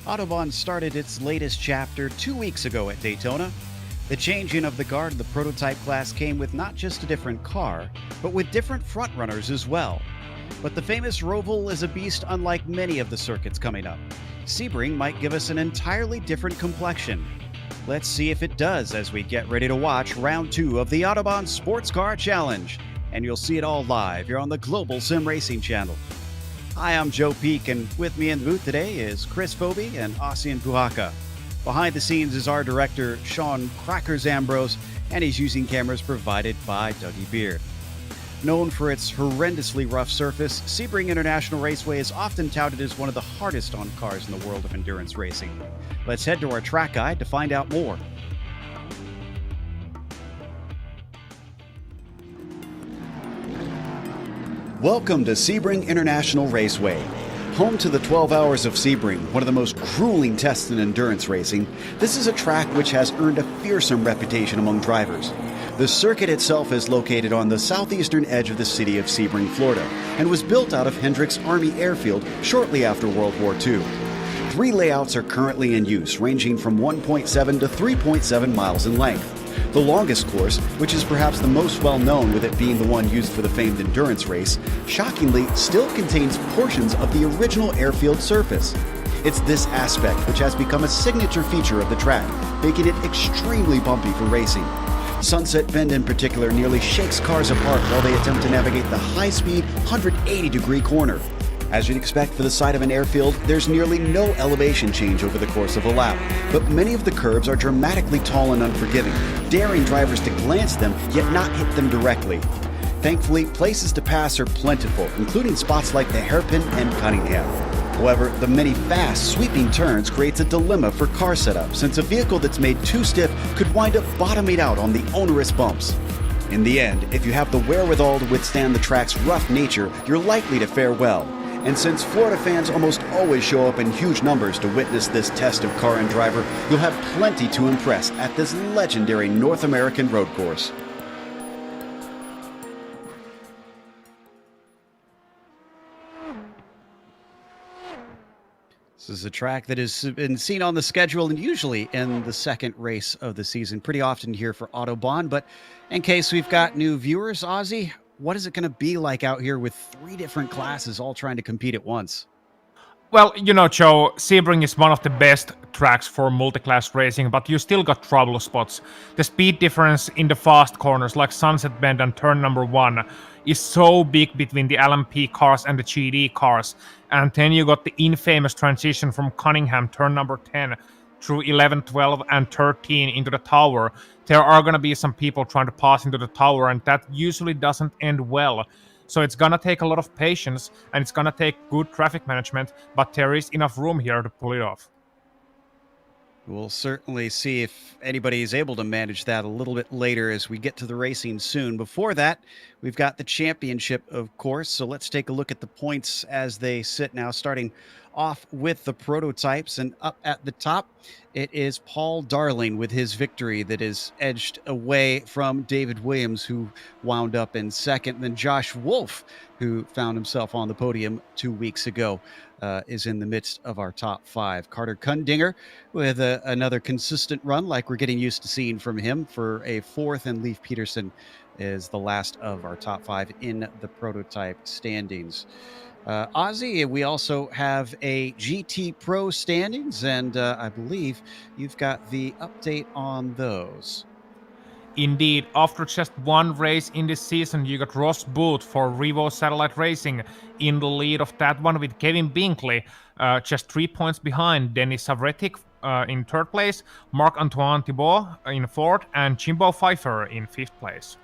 Autobahn started its latest chapter 2 weeks ago at Daytona. The changing of the guard in the prototype class came with not just a different car, but with different frontrunners as well. But the famous Roval is a beast unlike many of the circuits coming up. Sebring might give us an entirely different complexion. Let's see if it does as we get ready to watch round 2 of the Autobahn Sportscar Challenge. And you'll see it all live here on the Global SimRacing Channel. Hi, I'm Joe Peak, and with me in the booth today is Chris Phoebe and Ossian Puhaka. Behind the scenes is our director, Sean Crackers Ambrose, and he's using cameras provided by Dougie Beard. Known for its horrendously rough surface, Sebring International Raceway is often touted as one of the hardest on cars in the world of endurance racing. Let's head to our track guide to find out more. Welcome to Sebring International Raceway. Home to the 12 Hours of Sebring, one of the most grueling tests in endurance racing, this is a track which has earned a fearsome reputation among drivers. The circuit itself is located on the southeastern edge of the city of Sebring, Florida, and was built out of Hendricks Army Airfield shortly after World War II. 3 layouts are currently in use, ranging from 1.7 to 3.7 miles in length. The longest course, which is perhaps the most well-known with it being the one used for the famed endurance race, shockingly still contains portions of the original airfield surface. It's this aspect which has become a signature feature of the track, making it extremely bumpy for racing. Sunset Bend in particular nearly shakes cars apart while they attempt to navigate the high-speed 180-degree corner. As you'd expect for the side of an airfield, there's nearly no elevation change over the course of a lap, but many of the curves are dramatically tall and unforgiving, daring drivers to glance them yet not hit them directly. Thankfully, places to pass are plentiful, including spots like the Hairpin and Cunningham. However, the many fast, sweeping turns creates a dilemma for car setup, since a vehicle that's made too stiff could wind up bottoming out on the onerous bumps. In the end, if you have the wherewithal to withstand the track's rough nature, you're likely to fare well. And since Florida fans almost always show up in huge numbers to witness this test of car and driver, you'll have plenty to impress at this legendary North American road course. This is a track that has been seen on the schedule and usually in the second race of the season. Pretty often here for Autobahn, but in case we've got new viewers, Ozzy, what is it going to be like out here with 3 different classes all trying to compete at once? Well, you know, Joe, Sebring is one of the best tracks for multi-class racing, but you still got trouble spots. The speed difference in the fast corners, like Sunset Bend and turn number 1, is so big between the LMP cars and the GD cars. And then you got the infamous transition from Cunningham, turn number 10, through 11, 12, and 13 into the tower. There are going to be some people trying to pass into the tower, and that usually doesn't end well. So it's going to take a lot of patience, and it's going to take good traffic management, but there is enough room here to pull it off. We'll certainly see if anybody is able to manage that a little bit later as we get to the racing soon. Before that, we've got the championship, of course. So let's take a look at the points as they sit now, starting off with the prototypes. And up at the top, it is Paul Darling with his victory that is edged away from David Williams, who wound up in second. And then Josh Wolf, who found himself on the podium 2 weeks ago, is in the midst of our top 5. Carter Kundinger with another consistent run like we're getting used to seeing from him for a 4th, and Leif Peterson is the last of our top 5 in the prototype standings. Ozzy, we also have a GT Pro standings, and I believe you've got the update on those. Indeed, after just 1 race in this season, you got Ross Booth for Revo Satellite Racing in the lead of that one with Kevin Binkley, just 3 points behind. Denis Savretic in 3rd place, Marc-Antoine Thibault in 4th, and Jimbo Pfeiffer in 5th place.